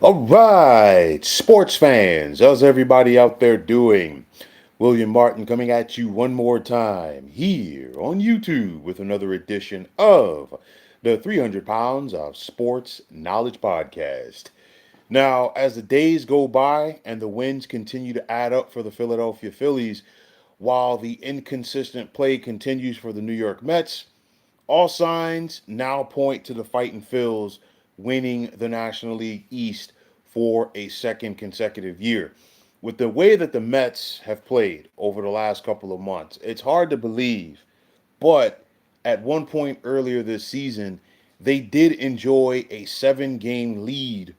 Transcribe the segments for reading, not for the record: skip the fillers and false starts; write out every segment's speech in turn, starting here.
All right, sports fans, how's everybody out there doing? William Martin coming at you one more time here on YouTube with another edition of the 300 Pounds of Sports Knowledge Podcast. Now, as the days go by and the wins continue to add up for the Philadelphia Phillies, while the inconsistent play continues for the New York Mets, all signs now point to the Fighting Phils winning the National League East for a second consecutive year. With the way that the Mets have played over the last couple of months, it's hard to believe, but at one point earlier this season, they did enjoy a 7 game lead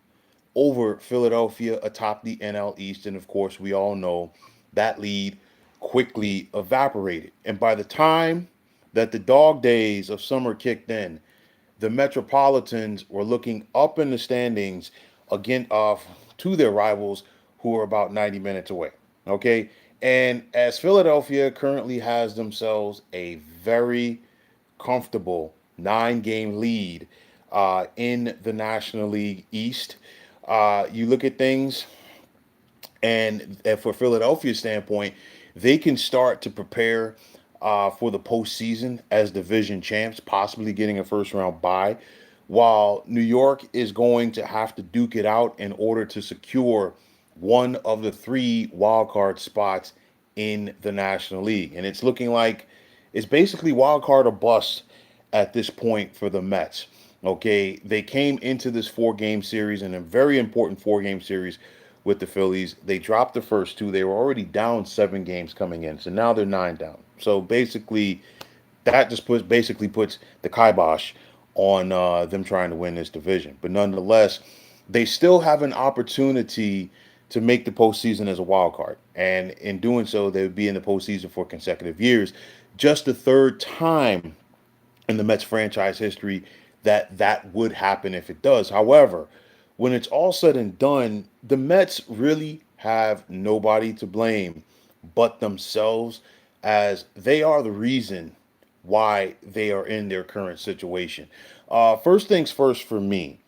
over Philadelphia atop the NL East. And of course, we all know that lead quickly evaporated. And by the time that the dog days of summer kicked in, the Metropolitans were looking up in the standings again to their rivals who are about 90 minutes away. Okay. And as Philadelphia currently has themselves a very comfortable 9 game lead in the National League East, you look at things, and for Philadelphia's standpoint, they can start to prepare for the postseason as division champs, possibly getting a first round bye, while New York is going to have to duke it out in order to secure one of the three wild card spots in the National League. And it's looking like it's basically wild card or bust at this point for the Mets. Okay, they came into this 4 game series, and a very important 4 game series with the Phillies. They dropped the first two. They were already down 7 games coming in, so now they're 9 down. So basically, that just puts the kibosh on them trying to win this division. But nonetheless, they still have an opportunity to make the postseason as a wild card, and in doing so, they would be in the postseason for consecutive years. Just the third time in the Mets franchise history that would happen if it does. However, when it's all said and done, the Mets really have nobody to blame but themselves, as they are the reason why they are in their current situation. First things first for me,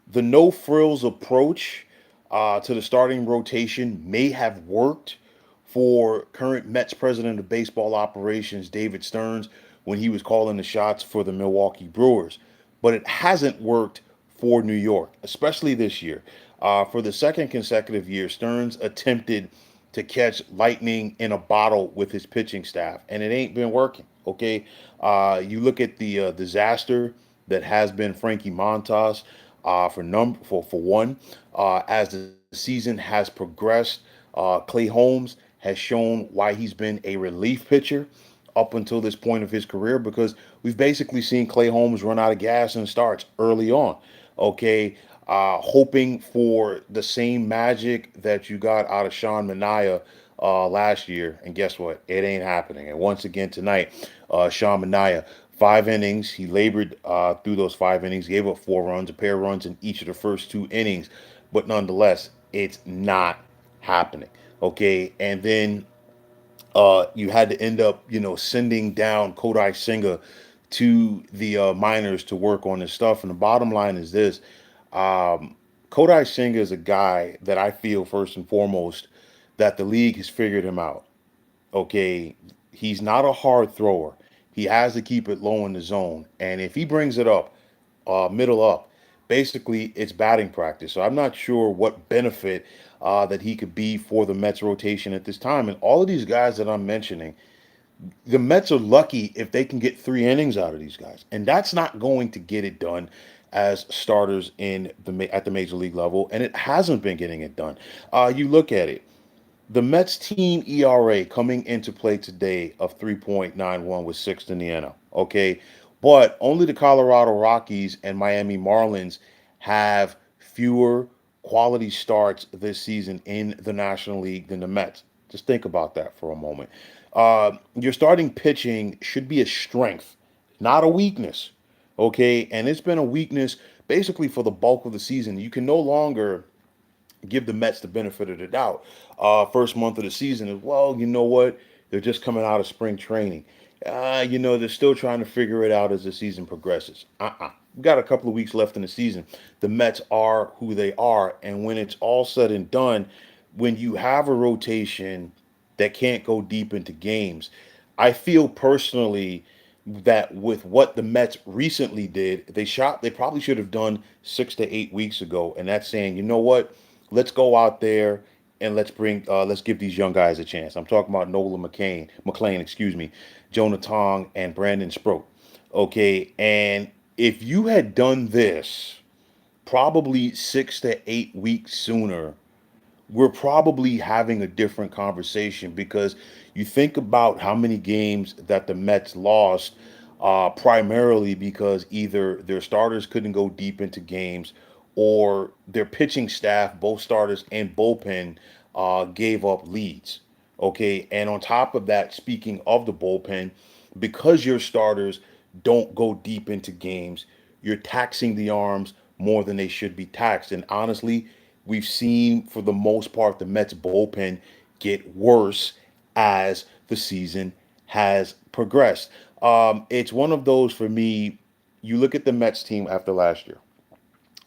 the no frills approach to the starting rotation may have worked for current Mets president of baseball operations, David Stearns, when he was calling the shots for the Milwaukee Brewers. But it hasn't worked for New York, especially this year. For the second consecutive year, Stearns attempted to catch lightning in a bottle with his pitching staff, and it ain't been working. Okay, you look at the disaster that has been Frankie Montas for one. As the season has progressed, Clay Holmes has shown why he's been a relief pitcher up until this point of his career, because we've basically seen Clay Holmes run out of gas and starts early on. Okay, hoping for the same magic that you got out of Sean Manaea last year, and guess what? It ain't happening. And once again tonight, Sean Manaea, 5 innings. He labored through those 5 innings, gave up 4 runs, a pair of runs in each of the first 2 innings, but nonetheless, it's not happening. Okay, and then you had to end up, sending down Kodai Senga to the minors to work on this stuff. And the bottom line is this: Kodai Senga is a guy that I feel first and foremost that the league has figured him out. Okay, he's not a hard thrower. He has to keep it low in the zone, and if he brings it up, middle up, basically it's batting practice. So I'm not sure what benefit that he could be for the Mets rotation at this time. And all of these guys that I'm mentioning, the Mets are lucky if they can get 3 innings out of these guys, and that's not going to get it done as starters at the major league level, and it hasn't been getting it done. You look at it. The Mets team ERA coming into play today of 3.91 was sixth in the NL. Okay. But only the Colorado Rockies and Miami Marlins have fewer quality starts this season in the National League than the Mets. Just think about that for a moment. Your starting pitching should be a strength, not a weakness. Okay. And it's been a weakness basically for the bulk of the season. You can no longer give the Mets the benefit of the doubt. First month of the season is, well, you know what? They're just coming out of spring training. They're still trying to figure it out as the season progresses. we got a couple of weeks left in the season. The Mets are who they are, and when it's all said and done, when you have a rotation that can't go deep into games, I feel personally that with what the Mets recently did, they probably should have done 6 to 8 weeks ago, and that's saying, you know what, let's go out there and let's give these young guys a chance. I'm talking about McLean, excuse me, Jonah Tong, and Brandon Sproat. Okay, and if you had done this probably 6 to 8 weeks sooner, we're probably having a different conversation because you think about how many games that the Mets lost, primarily because either their starters couldn't go deep into games or their pitching staff, both starters and bullpen, gave up leads. Okay, and on top of that, speaking of the bullpen, because your starters don't go deep into games, you're taxing the arms more than they should be taxed. And honestly, we've seen for the most part the Mets bullpen get worse as the season has progressed. It's one of those for me. You look at the Mets team after last year.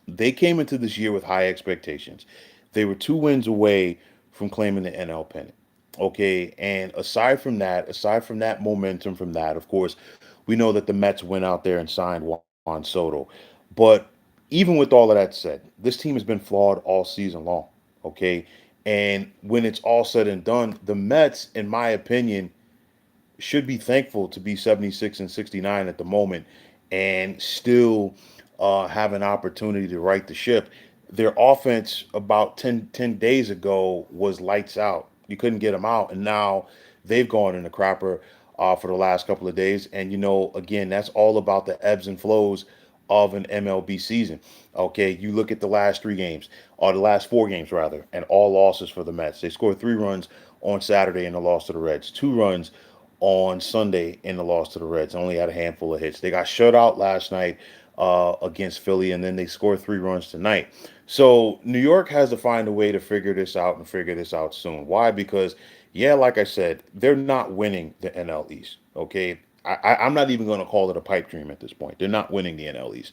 They came into this year with high expectations. They were 2 wins away from claiming the NL pennant. Okay, and aside from that momentum from that, of course, we know that the Mets went out there and signed Juan Soto. But even with all of that said, this team has been flawed all season long. Okay, and when it's all said and done, the Mets, in my opinion, should be thankful to be 76 and 69 at the moment and still have an opportunity to right the ship. Their offense about ten days ago was lights out. You couldn't get them out. And now they've gone in the crapper for the last couple of days. And, again, that's all about the ebbs and flows of an MLB season. Okay, you look at the last 3 games, or the last 4 games rather, and all losses for the Mets. They scored 3 runs on Saturday in the loss to the Reds, 2 runs on Sunday in the loss to the Reds. Only had a handful of hits. They got shut out last night against Philly, and then they scored 3 runs tonight. So New York has to find a way to figure this out and figure this out soon. Why? Because, yeah, like I said, they're not winning the NL East. Okay, I'm not even going to call it a pipe dream at this point. They're not winning the NL East.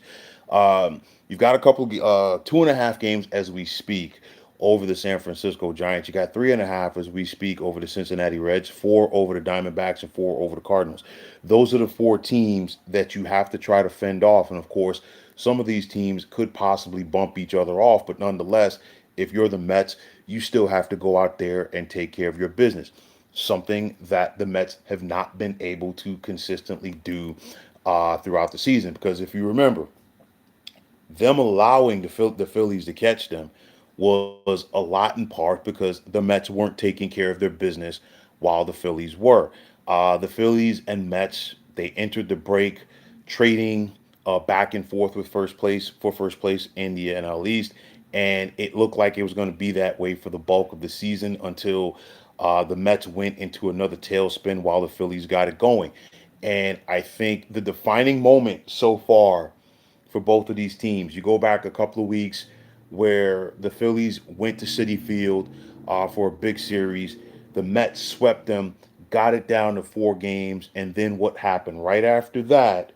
You've got a couple, 2.5 games as we speak over the San Francisco Giants. You got 3.5 as we speak over the Cincinnati Reds, 4 over the Diamondbacks, and 4 over the Cardinals. Those are the 4 teams that you have to try to fend off. And of course, some of these teams could possibly bump each other off, but nonetheless, if you're the Mets, you still have to go out there and take care of your business. Something that the Mets have not been able to consistently do throughout the season. Because if you remember, them allowing the Phillies to catch them was a lot in part because the Mets weren't taking care of their business while the Phillies were. The Phillies and Mets, they entered the break trading back and forth with first place in the NL East, and it looked like it was going to be that way for the bulk of the season until the Mets went into another tailspin while the Phillies got it going. And I think the defining moment so far for both of these teams. You go back a couple of weeks where the Phillies went to Citi Field for a big series. The Mets swept them, got it down to 4 games, and then what happened? Right after that,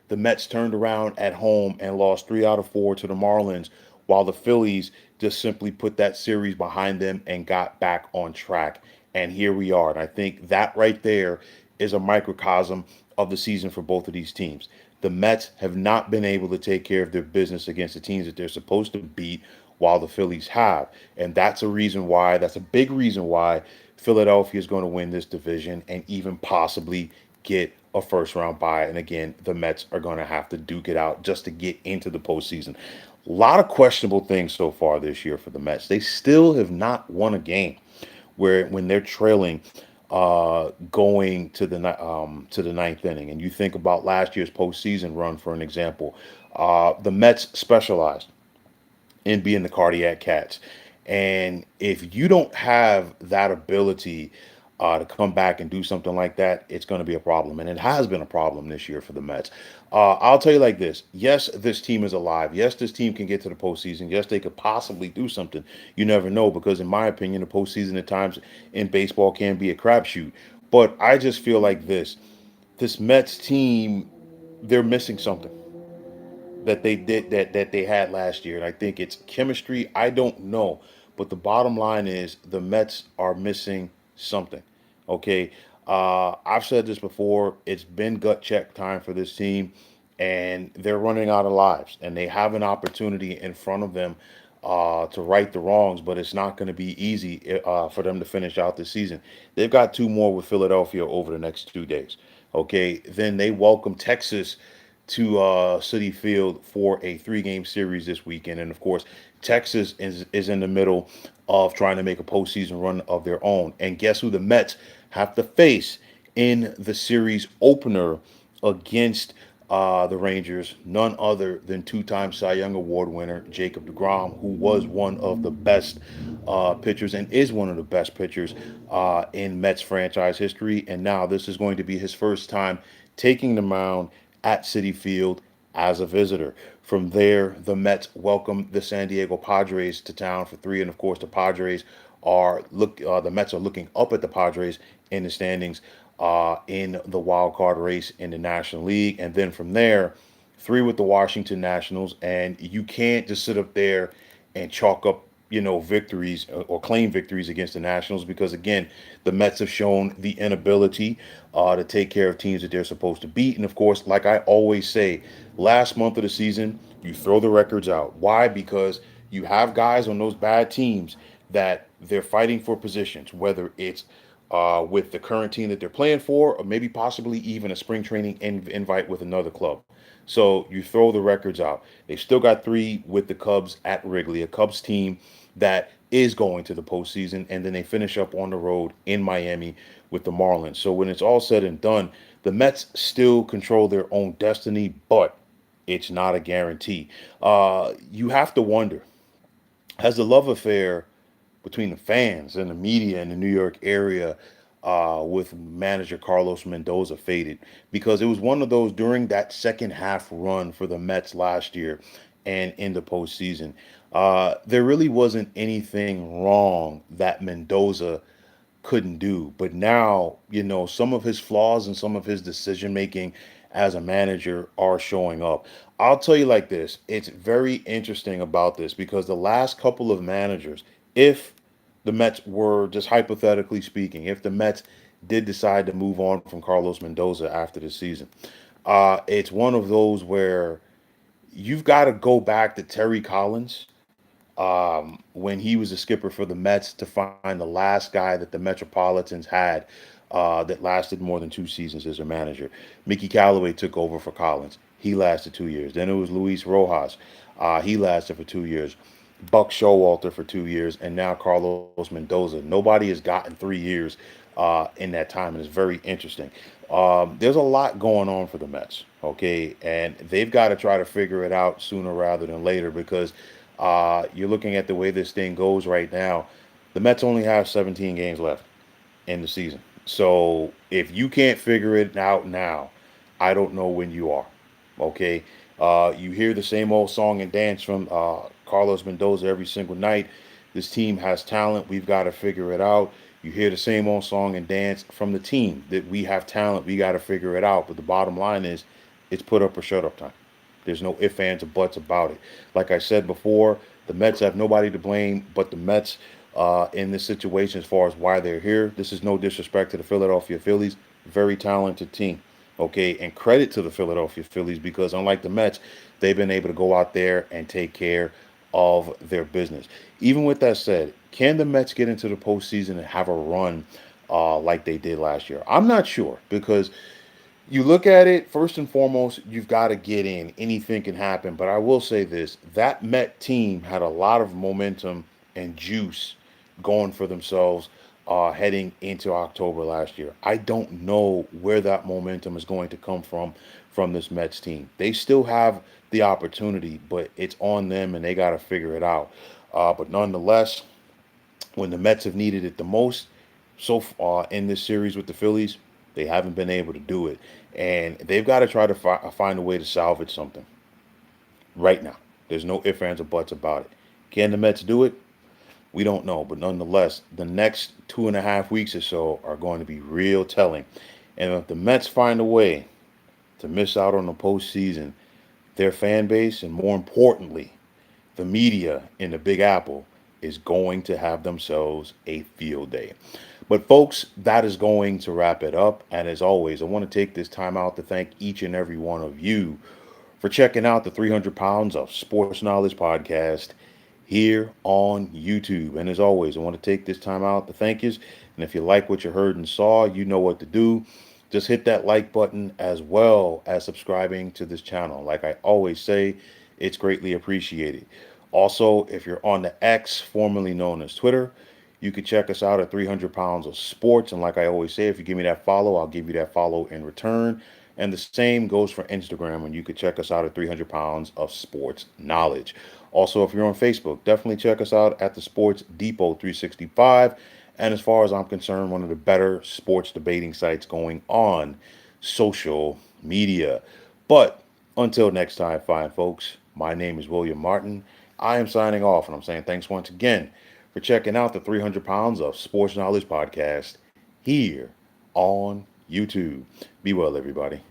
the Mets turned around at home and lost 3 out of 4 to the Marlins, while the Phillies just simply put that series behind them and got back on track. And here we are. And I think that right there is a microcosm of the season for both of these teams. The Mets have not been able to take care of their business against the teams that they're supposed to beat, while the Phillies have. And that's a big reason why Philadelphia is going to win this division and even possibly get a first round bye. And again, the Mets are going to have to duke it out just to get into the postseason. A lot of questionable things so far this year for the Mets. They still have not won a game where when they're trailing going to the ninth inning. And you think about last year's postseason run, for an example. The Mets specialized in being the cardiac cats. And if you don't have that ability to come back and do something like that, it's going to be a problem. And it has been a problem this year for the Mets. I'll tell you like this. Yes, this team is alive. Yes, this team can get to the postseason. Yes, they could possibly do something. You never know because, in my opinion, the postseason at times in baseball can be a crapshoot. But I just feel like this Mets team, they're missing something. that they did that they had last year, and I think it's chemistry. I don't know, but the bottom line is the Mets are missing something. Okay, I've said this before. It's been gut check time for this team, and they're running out of lives, and they have an opportunity in front of them to right the wrongs, but it's not going to be easy for them to finish out the season. They've got two more with Philadelphia over the next 2 days. Okay, then they welcome Texas to City Field for a three-game series this weekend. And of course, Texas is in the middle of trying to make a postseason run of their own. And guess who the Mets have to face in the series opener against the Rangers? None other than two-time Cy Young Award winner Jacob deGrom, who was one of the best pitchers and is one of the best pitchers in Mets franchise history. And now this is going to be his first time taking the mound at Citi Field as a visitor. From there, the Mets welcome the San Diego Padres to town for three, and of course, the Mets are looking up at the Padres in the standings in the wild card race in the National League, and then from there, three with the Washington Nationals, and you can't just sit up there and chalk up victories or claim victories against the Nationals because again the Mets have shown the inability to take care of teams that they're supposed to beat. And of course, like I always say, last month of the season you throw the records out. Why? Because you have guys on those bad teams that they're fighting for positions, whether it's with the current team that they're playing for, or maybe possibly even a spring training invite with another club. So you throw the records out. They've still got three with the Cubs at Wrigley, a Cubs team that is going to the postseason, and then they finish up on the road in Miami with the Marlins. So when it's all said and done, the Mets still control their own destiny, but it's not a guarantee. You have to wonder, has the love affair between the fans and the media in the New York area with manager Carlos Mendoza faded? Because it was one of those during that second half run for the Mets last year and in the postseason. There really wasn't anything wrong that Mendoza couldn't do. But now, some of his flaws and some of his decision making as a manager are showing up. I'll tell you like this, it's very interesting about this because the last couple of managers, if the Mets were just hypothetically speaking, if the Mets did decide to move on from Carlos Mendoza after the season, it's one of those where you've got to go back to Terry Collins when he was a skipper for the Mets to find the last guy that the Metropolitans had that lasted more than 2 seasons as a manager. Mickey Callaway took over for Collins. He lasted 2 years. Then it was Luis Rojas. He lasted for 2 years. Buck Showalter for 2 years, and now Carlos Mendoza. Nobody has gotten 3 years in that time, and it's very interesting. There's a lot going on for the Mets, okay, and they've got to try to figure it out sooner rather than later because you're looking at the way this thing goes right now. The Mets only have 17 games left in the season. So if you can't figure it out now, I don't know when you are. Okay. You hear the same old song and dance from Carlos Mendoza every single night. This team has talent. We've got to figure it out. You hear the same old song and dance from the team that we have talent. We got to figure it out. But the bottom line is it's put up or shut up time. There's no ifs, ands, or buts about it. Like I said before, the Mets have nobody to blame but the Mets in this situation as far as why they're here. This is no disrespect to the Philadelphia Phillies. Very talented team. Okay, and credit to the Philadelphia Phillies because unlike the Mets, they've been able to go out there and take care of their business. Even with that said, can the Mets get into the postseason and have a run like they did last year? I'm not sure because you look at it, first and foremost, you've got to get in. Anything can happen. But I will say this, that Met team had a lot of momentum and juice going for themselves heading into October last year. I don't know where that momentum is going to come from this Mets team. They still have the opportunity, but it's on them and they got to figure it out. But nonetheless, when the Mets have needed it the most so far in this series with the Phillies, they haven't been able to do it. And they've got to try to find a way to salvage something right now. There's no ifs, ands, or buts about it. Can the Mets do it? We don't know. But nonetheless, the next 2.5 weeks or so are going to be real telling. And if the Mets find a way to miss out on the postseason, their fan base, and more importantly, the media in the Big Apple is going to have themselves a field day. But, folks, that is going to wrap it up. And as always, I want to take this time out to thank each and every one of you for checking out the 300 Pounds of Sports Knowledge podcast here on YouTube. And as always, I want to take this time out to thank you. And if you like what you heard and saw, you know what to do. Just hit that like button as well as subscribing to this channel. Like I always say, it's greatly appreciated. Also, if you're on the X, formerly known as Twitter, you can check us out at 300 Pounds of Sports. And like I always say, if you give me that follow, I'll give you that follow in return. And the same goes for Instagram, and you can check us out at 300 Pounds of Sports Knowledge. Also, if you're on Facebook, definitely check us out at the Sports Depot 365. And as far as I'm concerned, one of the better sports debating sites going on social media. But until next time, fine folks, my name is William Martin. I am signing off, and I'm saying thanks once again for checking out the 300 Pounds of Sports Knowledge podcast here on YouTube. Be well, everybody.